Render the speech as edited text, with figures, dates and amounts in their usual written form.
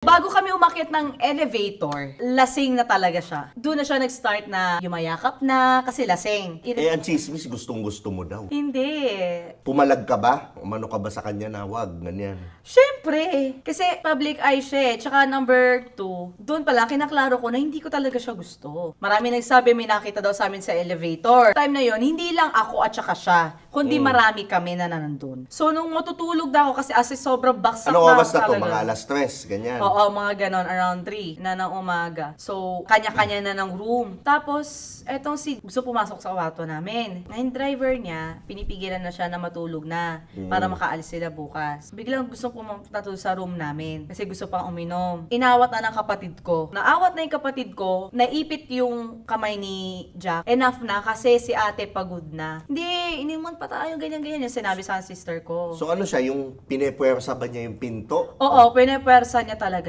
Bago kami umakyat ng elevator, lasing na talaga siya. Doon na siya nag-start na yumayakap na kasi lasing. Ang chismis, gustong-gusto mo daw. Hindi. Pumalag ka ba? Umano ka ba sa kanya na wag, ganyan? Siyempre. Kasi public eye siya eh. Tsaka number 2, doon pala kinaklaro ko na hindi ko talaga siya gusto. Marami nagsabi may nakita daw sa amin sa elevator. Time na yon hindi lang ako at saka siya, kundi marami kami na nandun. So nung matutulog na ako kasi sobrang baksak Anong na oras na to? talaga. Mga alas 3, ganyan. Oo, mga ganon, around 3 na ng umaga. So, kanya-kanya na ng room. Tapos, etong gusto pumasok sa kwarto namin. Na yung driver niya, pinipigilan na siya na matulog na para makaalis sila bukas. Biglang gusto pumunta to sa room namin kasi gusto pang uminom. Inawat na ng kapatid ko. Naawat na yung kapatid ko, naipit yung kamay ni Jack. Enough na kasi si ate pagod na. Hindi, inimon pa tayo, ganyan-ganyan yung sinabi sa sister ko. So ano siya, yung pinepwersa ba niya yung pinto? Oo, pinepwersa niya talaga.